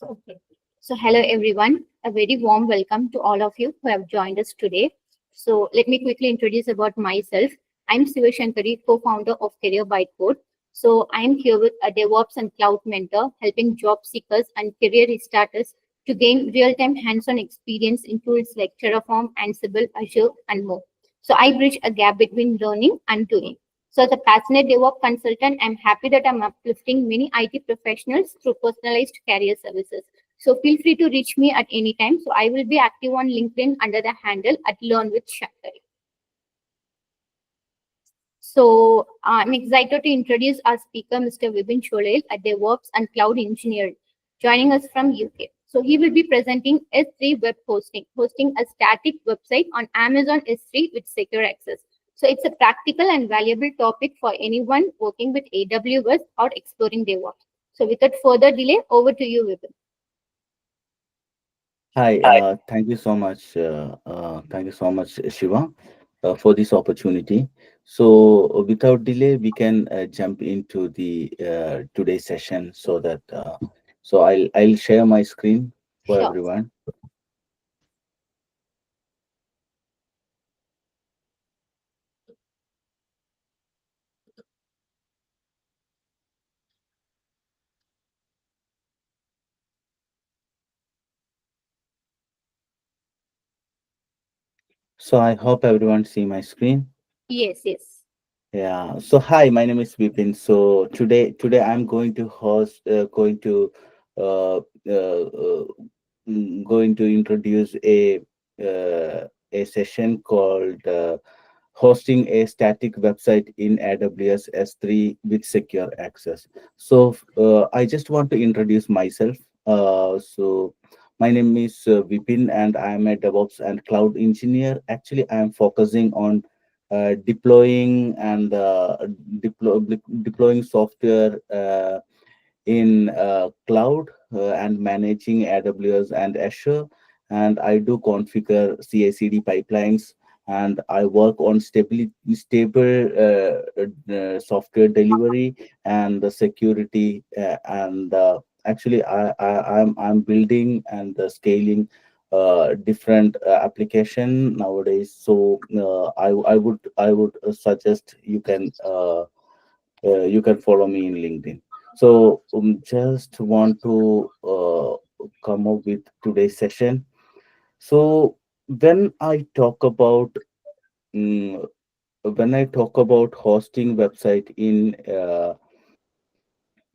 Okay. So, hello everyone. A very warm welcome to all of you who have joined us today. So, let me quickly introduce about myself. I'm Sivashankari, co-founder of Career by Code. So, I'm here with a DevOps and cloud mentor, helping job seekers and career restarters to gain real-time hands-on experience in tools like Terraform, Ansible, Azure, and more. So, I bridge a gap between learning and doing. So, as a passionate DevOps consultant, I'm happy that I'm uplifting many IT professionals through personalized career services. So, feel free to reach me at any time. So, I will be active on LinkedIn under the handle at Learn with Shankari. So, I'm excited to introduce our speaker, Mr. Vipin Cholel, a DevOps and cloud engineer, joining us from UK. So, he will be presenting S3 web hosting, hosting a static website on Amazon S3 with secure access. So, it's a practical and valuable topic for anyone working with AWS or exploring DevOps. So, without further delay, over to you, Vipin. Hi, thank you so much, Shiva, for this opportunity. So, without delay, we can jump into the today's session. So I'll share my screen for Sure. everyone. So I hope everyone see my screen. Yes, yes. Yeah. So hi, my name is Vipin. So today I'm going to uh, uh, uh, going to introduce a session called hosting a static website in AWS S3 with secure access. So I just want to introduce myself. So my name is Vipin, and I am a DevOps and cloud engineer. Actually, I am focusing on deploying and deploying software in cloud and managing AWS and Azure. And I do configure CI/CD pipelines, and I work on stable software delivery and the security. And actually, I'm building and scaling different application nowadays. So I would suggest you can follow me in LinkedIn. So just want to come up with today's session. So when I talk about mm, when I talk about hosting website in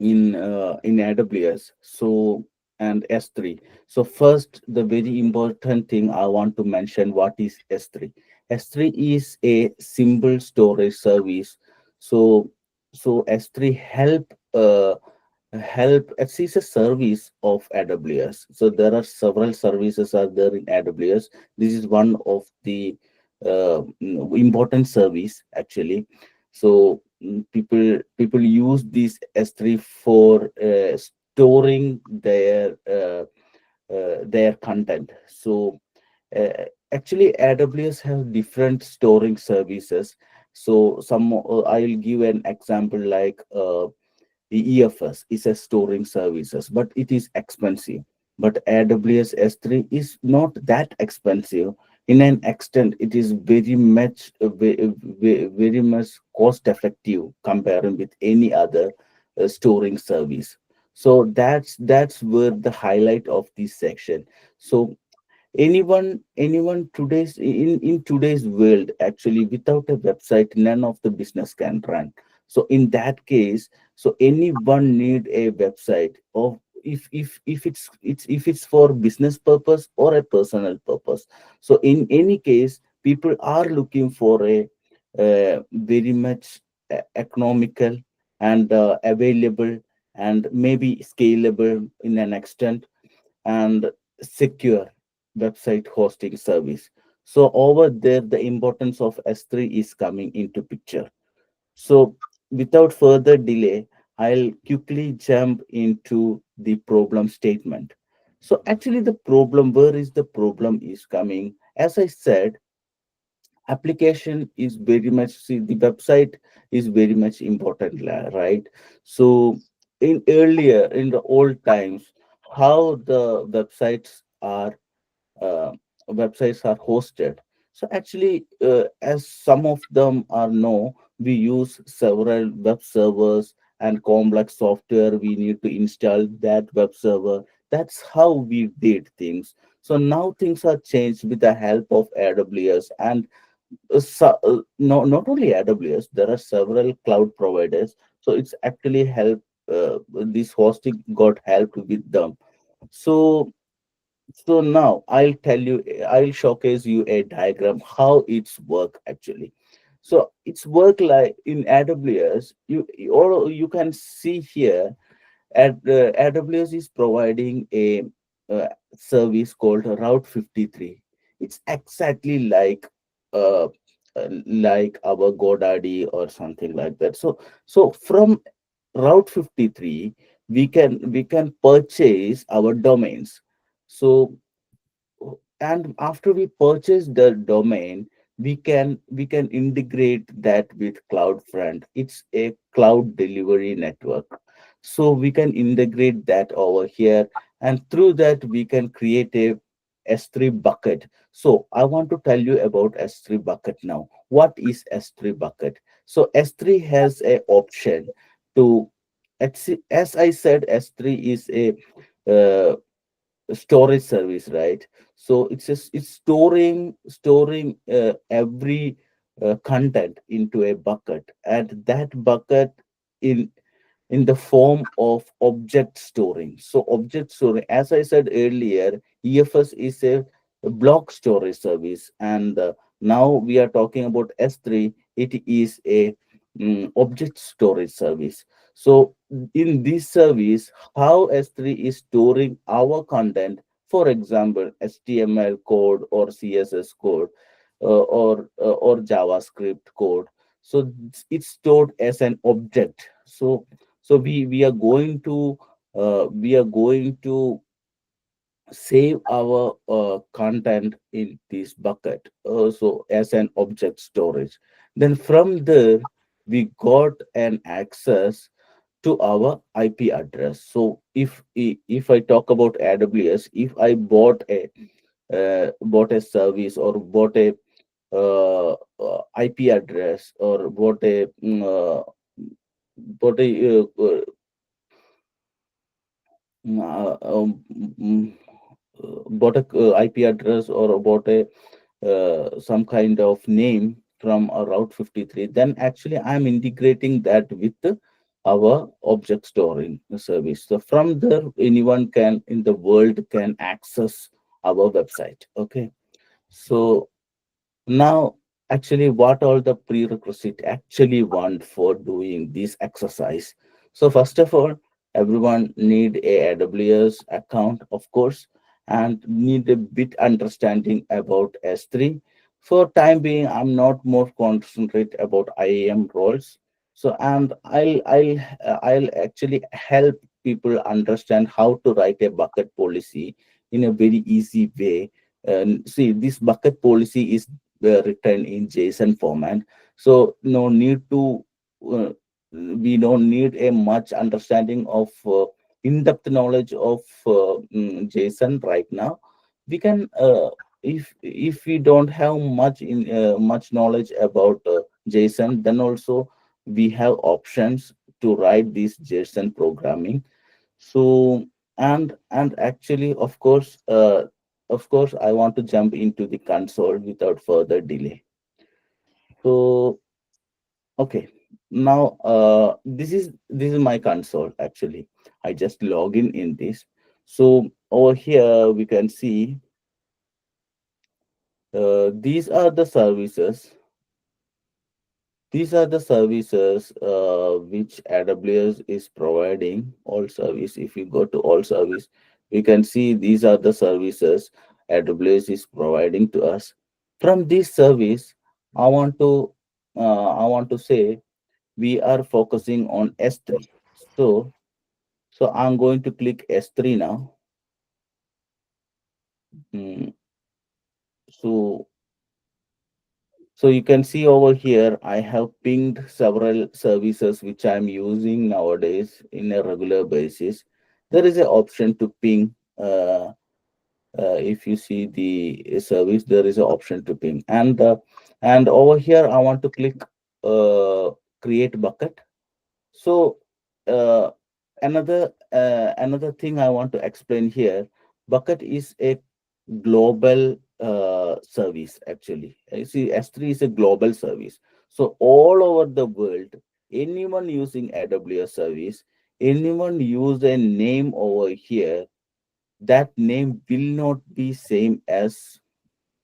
AWS, so and S3. So first, the very important thing I want to mention, what is S3? S3 is a simple storage service. So S3 help it's is a service of AWS. So there are several services are there in AWS. This is one of the important service actually. So people use this S3 for storing their content. So actually AWS have different storing services. So I'll give an example like the EFS is a storing services, but it is expensive. But AWS S3 is not that expensive. In an extent, it is very much cost effective comparing with any other storing service. So that's where the highlight of this section. So anyone in today's world, actually without a website none of the business can run. So in that case, so anyone need a website, or if it's for business purpose or a personal purpose. So in any case, people are looking for a very much economical and available and maybe scalable in an extent and secure website hosting service. So over there, the importance of S3 is coming into picture. So without further delay, I'll quickly jump into the problem statement. So actually the problem, where is the problem is coming? As I said, application is very much, see, the website is very much important, right? So in the old times, how the uh, websites are hosted. So actually, as some of them are know, we use several web servers and complex software. We need to install that web server. That's how we did things. So now things are changed with the help of AWS and no, not only AWS. There are several cloud providers. So it's actually help. This hosting got helped with them. So now I'll showcase you a diagram how it's work actually. So it's work like in AWS. Or you can see here at AWS is providing a service called Route 53. It's exactly like our GoDaddy or something like that. So from Route 53, we can purchase our domains. So and after we purchase the domain, we can integrate that with CloudFront. It's a cloud delivery network, so we can integrate that over here, and through that we can create a S3 bucket. So I want to tell you about S3 bucket now. What is S3 bucket? So S3 has a option to, as I said, S3 is a uh, storage service, right? So it's storing every content into a bucket, and that bucket in in the form of object storing. So object storing, as I said earlier, EFS is a block storage service, and now we are talking about S3. It is a object storage service. So in this service, how S3 is storing our content, for example, HTML code or CSS code, or JavaScript code. So it's stored as an object. So we are going to save our content in this bucket, so as an object storage. Then from there we got an access to our IP address. So if I talk about AWS, if I bought a service, or IP address, or bought a mm, bought a IP address, or bought a some kind of name from a Route 53, then actually I'm integrating that with our object storing service. So from there, anyone can in the world can access our website. Okay. So now, actually, what all the prerequisite actually want for doing this exercise? So first of all, everyone need a AWS account, of course, and need a bit understanding about S3. For time being, I'm not more concentrate about IAM roles. So and I'll actually help people understand how to write a bucket policy in a very easy way. And see, this bucket policy is written in JSON format. So no need to we don't need a much understanding of in-depth knowledge of JSON right now. We can if we don't have much knowledge about JSON, then also we have options to write this JSON programming. So and actually, of course, I want to jump into the console without further delay. So okay, now this is my console actually. I just log in this. So over here we can see these are the services. These are the services which AWS is providing. All service. If you go to all service, we can see these are the services AWS is providing to us. From this service, I want to say we are focusing on S3. So I'm going to click S3 now. Mm, so So you can see over here, I have pinged several services which I'm using nowadays in a regular basis. there is an option to ping. If you see the service, there is an option to ping, and over here I want to click create bucket. So uh, another thing I want to explain here, bucket is a global service actually. You see, S3 is a global service. So all over the world, anyone using AWS service, anyone use a name over here, that name will not be same as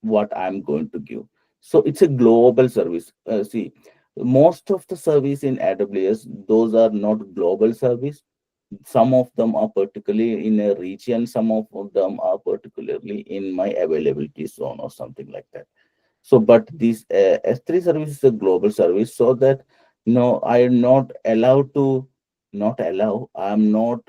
what I'm going to give. So it's a global service. See, most of the service in AWS, those are not global service. Some of them are particularly in a region, some of them are particularly in my availability zone or something like that. So, but this S3 service is a global service, so that no, I am not allowed to, not allow, I'm not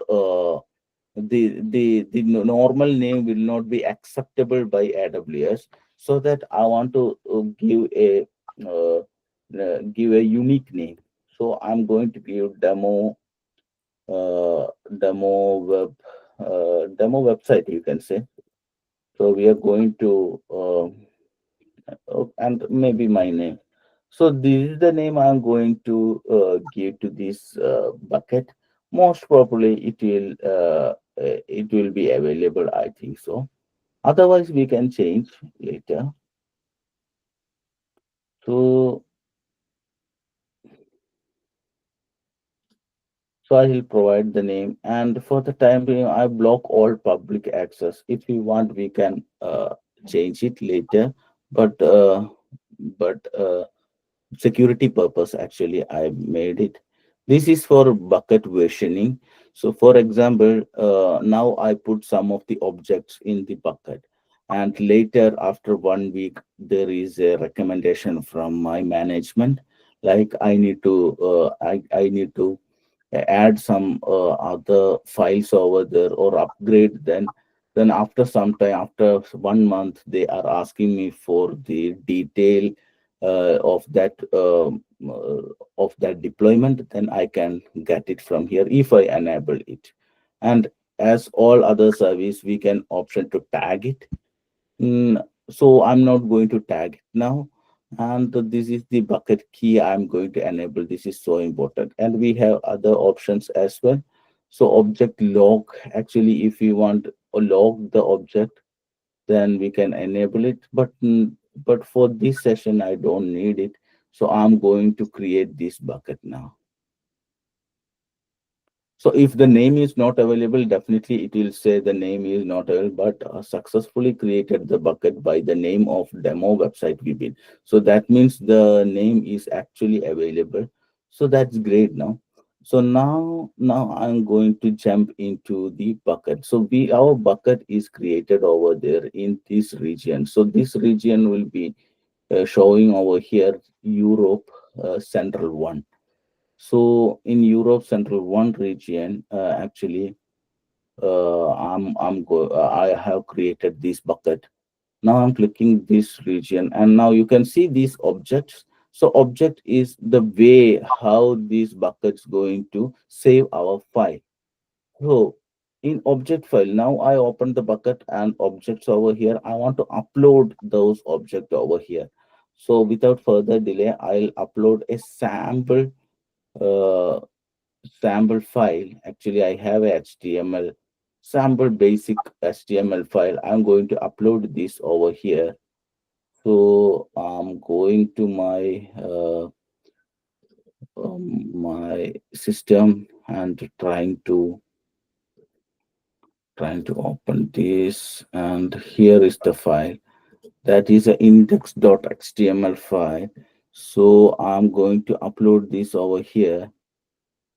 the normal name will not be acceptable by AWS. So that I want to give a unique name. So I'm going to give uh, demo web demo website, you can say. So we are going to and maybe my name. So this is the name I'm going to give to this bucket. Most probably it will be available, I think so. Otherwise, we can change later. So, so I will provide the name, and for the time being, I block all public access. If we want, we can change it later. But security purpose, actually, I made it. This is for bucket versioning. So for example, now I put some of the objects in the bucket, and later after 1 week there is a recommendation from my management, like I need to add some other files over there or upgrade. Then after some time, after 1 month, they are asking me for the detail of that deployment. Then I can get it from here if I enable it. And as all other service, we can option to tag it. So I'm not going to tag it now. And this is the bucket key I'm going to enable. This is so important. And we have other options as well. So object log, actually, if we want to log the object, then we can enable it. But for this session, I don't need it. So I'm going to create this bucket now. So if the name is not available, definitely it will say the name is not available, but successfully created the bucket by the name of demo website we built. So that means the name is actually available. So that's great now. So now I'm going to jump into the bucket. So our bucket is created over there in this region. So this region will be showing over here Europe Central 1. So in Europe Central 1 region, actually, I have created this bucket. Now I'm clicking this region, and now you can see these objects. So object is the way how these buckets going to save our file. So in object file, now I open the bucket and objects over here. I want to upload those objects over here. So without further delay, I'll upload a uh, sample file. Actually, I have a HTML sample basic HTML file. I'm going to upload this over here. So I'm going to my system and trying to open this, and here is the file. That is a index.html file. So I'm going to upload this over here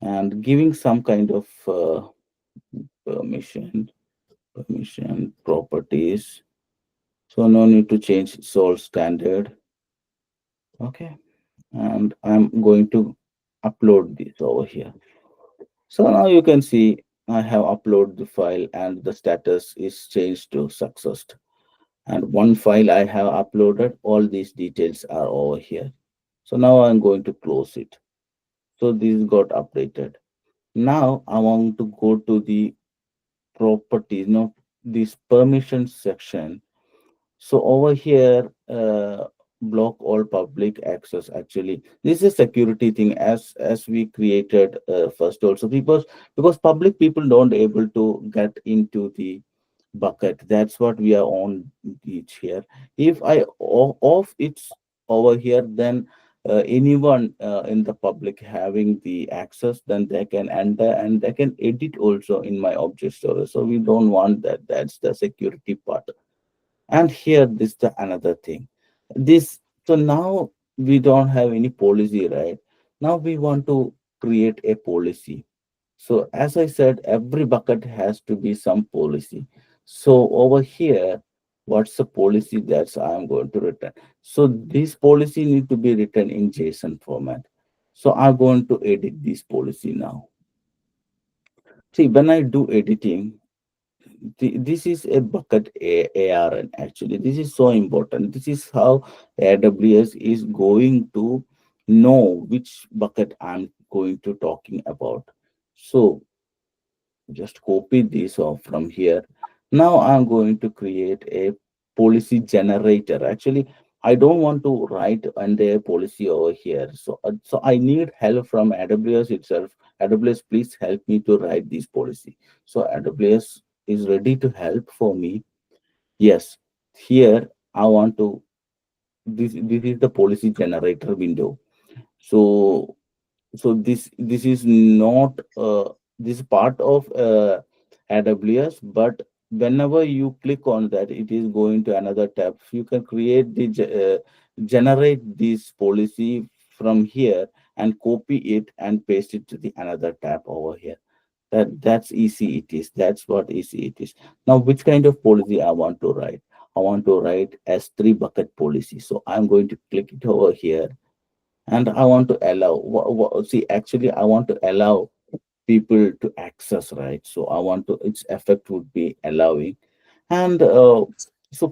and giving some kind of permission properties. So no need to change source standard. Okay. And I'm going to upload this over here. So now you can see I have uploaded the file and the status is changed to success. And one file I have uploaded, all these details are over here. So now I'm going to close it. So this got updated. Now I want to go to the properties, this permission section. So over here, block all public access. Actually, this is a security thing, as we created first also, because public people don't able to get into the bucket. That's what we are on each here. If I off it's over here, then anyone in the public having the access, then they can enter and they can edit also in my object store. So we don't want that. That's the security part. And here this the another thing. This so now we don't have any policy, right? Now we want to create a policy. So as I said, every bucket has to be some policy. So over here, what's the policy that I'm going to return? So this policy need to be written in JSON format. So I'm going to edit this policy now. See, when I do editing, this is a bucket ARN. Actually, this is so important. This is how AWS is going to know which bucket I'm going to talking about. So just copy this off from here. Now I'm going to create a policy generator. Actually, I don't want to write under policy over here. So I need help from AWS itself. AWS, please help me to write this policy. So AWS is ready to help for me. Yes, here I want to, this is the policy generator window. So this is not this is part of AWS, but whenever you click on that, it is going to another tab. You can create the generate this policy from here and copy it and paste it to the another tab over here. That's easy it is. That's what easy it is. Now, which kind of policy I want to write? I want to write S3 bucket policy. So I'm going to click it over here, and I want to allow, see, actually I want to allow people to access, right? So I want to, its effect would be allowing. And so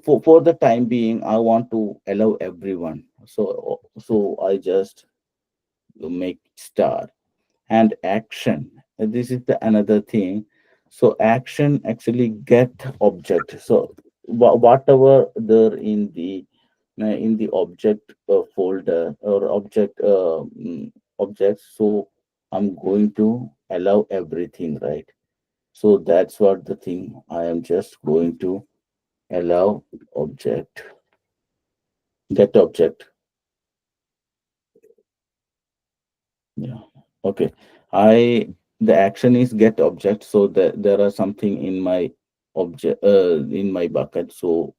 for the time being, I want to allow everyone. So I just make star and action. This is the another thing. So action actually get object. So whatever there in the object folder or objects. So I'm going to allow everything, right? So that's what the thing. I am just going to allow object, get object. Yeah. Okay. I The action is get object. So there are something in my object in my bucket. So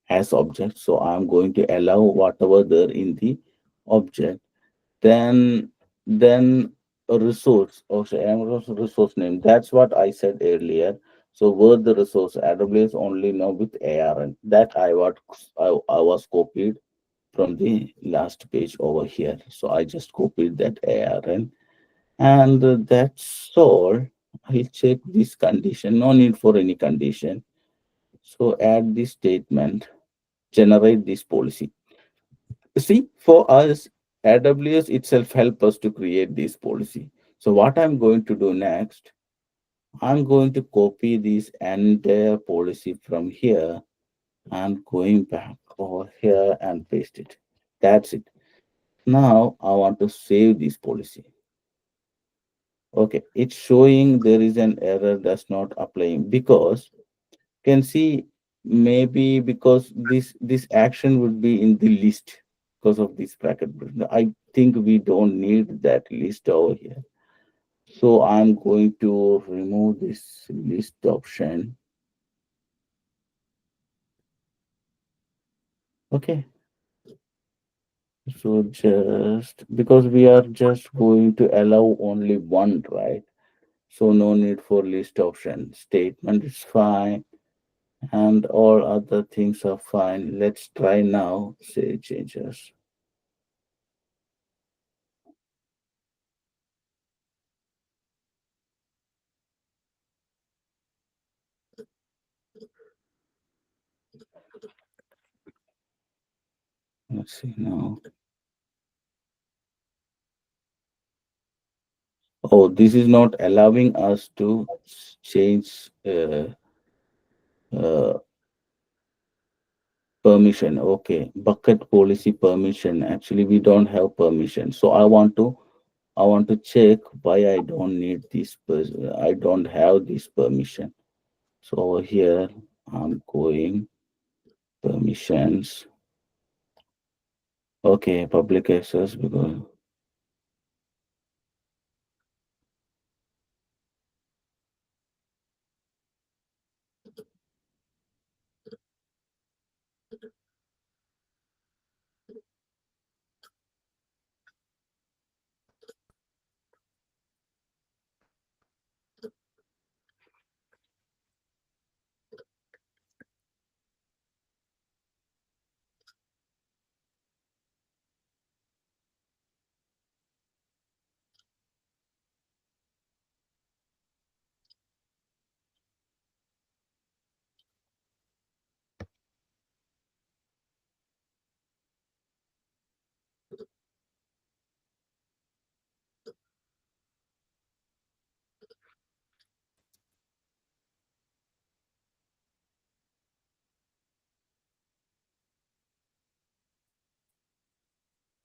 as object. So I'm going to allow whatever there in the object. Then then a resource. Okay, resource name. That's what I said earlier. So where the resource AWS only know with ARN. That I was copied from the last page over here. So I just copied that ARN, and that's all. I'll check this condition. No need for any condition. So add this statement, generate this policy. See, for us, AWS itself help us to create this policy. So what I'm going to do next, I'm going to copy this entire policy from here and going back over here and paste it. That's it. Now I want to save this policy. Okay, it's showing there is an error that's not applying because can see maybe because this action would be in the list because of this bracket. I think we don't need that list over here. So I'm going to remove this list option. Okay. So just because we are just going to allow only one, right? So no need for list option. Statement is fine and all other things are fine. Let's try now. Say changes. Let's see now. Oh, this is not allowing us to change uh, permission. Okay, bucket policy permission. Actually, we don't have permission. So I want to check why I don't need this. I don't have this permission. So over here, I'm going permissions. Okay, public access because.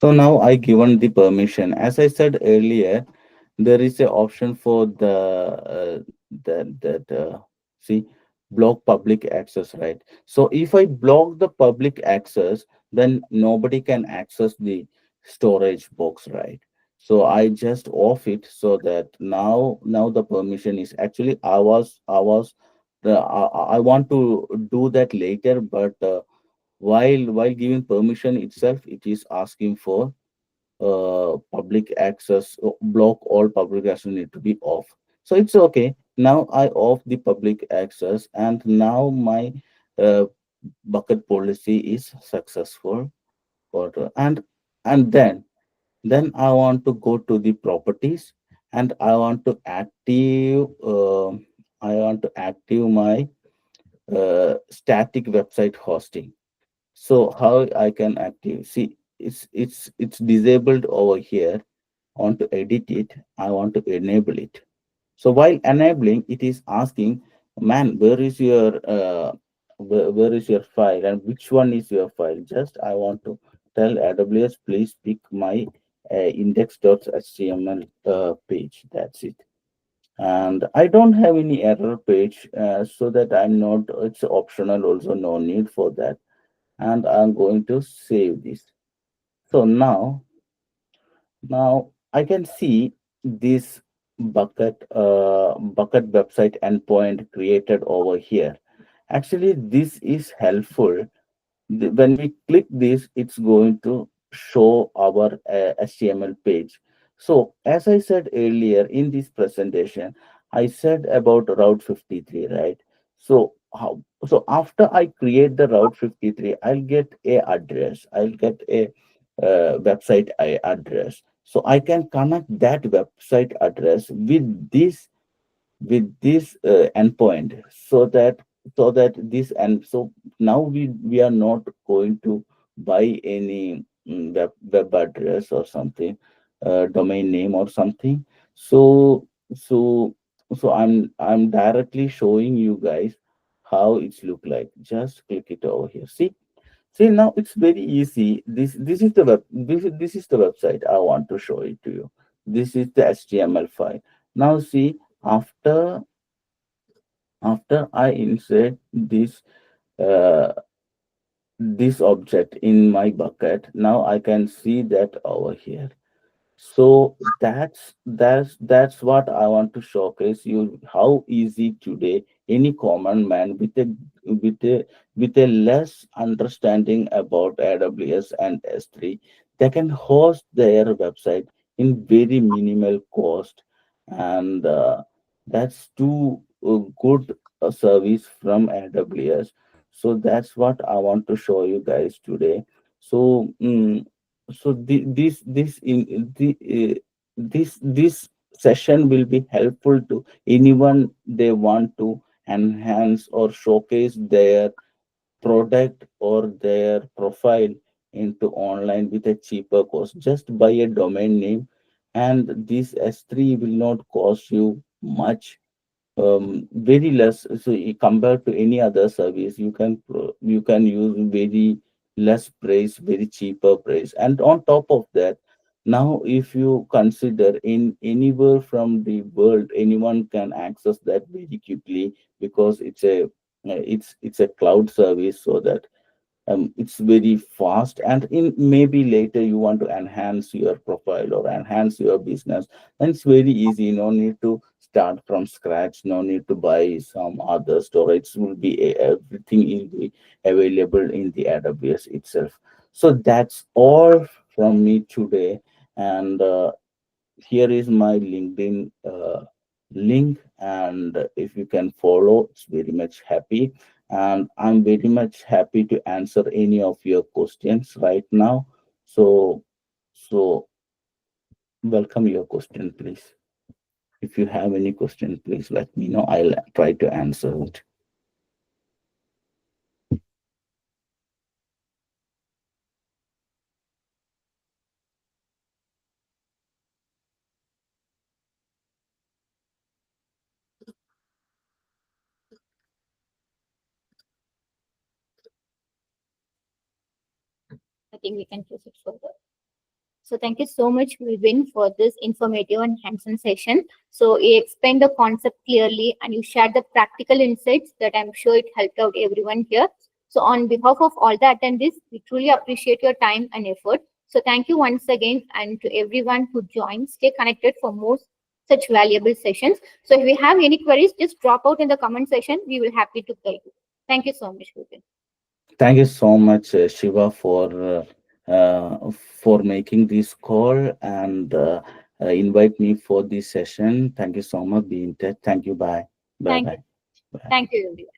So now I given the permission. As I said earlier, there is a option for the see, block public access, right? So if I block the public access, then nobody can access the storage box, right? So I just off it so that now the permission is actually I want to do that later, but while giving permission itself, it is asking for public access. Block all public access need to be off. So it's okay. Now I off the public access, and now my uh, bucket policy is successful. And I want to go to the properties, and I want to active my static website hosting. So how I can active? See, it's disabled over here. I want to edit it. I want to enable it. So while enabling, it is asking, man, where is your file and which one is your file? Just I want to tell AWS, please pick my index.html page. That's it. And I don't have any error page, so that I'm not. It's optional. Also, no need for that. And I'm going to save this. So now I can see this bucket website endpoint created over here. Actually, this is helpful. When we click this, it's going to show our HTML page. So as I said earlier in this presentation, I said about Route 53, right? So after I create the Route 53, I'll get a address. I'll get a website address. So I can connect that website address with this endpoint, so that this, and so now we are not going to buy any web address or something, domain name or something. So so so i'm i'm directly showing you guys how it's look like. Just click it over here. See, now it's very easy. This is the website I want to show it to you. This is the HTML file. Now see, after I insert uh, this object in my bucket, now I can see that over here. So that's what I want to showcase you, how easy today any common man with a with a less understanding about AWS and S3, they can host their website in very minimal cost. And that's too good a service from AWS. So that's what I want to show you guys today. So this session will be helpful to anyone they want to enhance or showcase their product or their profile into online with a cheaper cost. Just buy a domain name and this S3 will not cost you much, very less. So compared to any other service, you can use very less price, very cheaper price. And on top of that, now if you consider in anywhere from the world, anyone can access that very quickly, because it's a cloud service, so that it's very fast. And in maybe later you want to enhance your profile or enhance your business, and it's very easy. No need to start from scratch, no need to buy some other storage. Will be everything will be available in the AWS itself. So that's all from me today. And here is my LinkedIn link, and if you can follow, it's very much happy. And I'm very much happy to answer any of your questions right now. So, so welcome your question, please. If you have any question, please let me know. I'll try to answer it. I think we can proceed further. So thank you so much, Vivin, for this informative and hands-on session. So you explained the concept clearly and you shared the practical insights that I'm sure it helped out everyone here. So on behalf of all the attendees, we truly appreciate your time and effort. So thank you once again, and to everyone who joined, stay connected for more such valuable sessions. So if you have any queries, just drop out in the comment section. We will happy to guide you. Thank you so much, Vivin. Thank you so much, Shiva, for making this call and invite me for this session. Thank you so much. Be in touch. Thank you. Bye. Bye. Thank you. Bye. Bye. Thank you, everyone.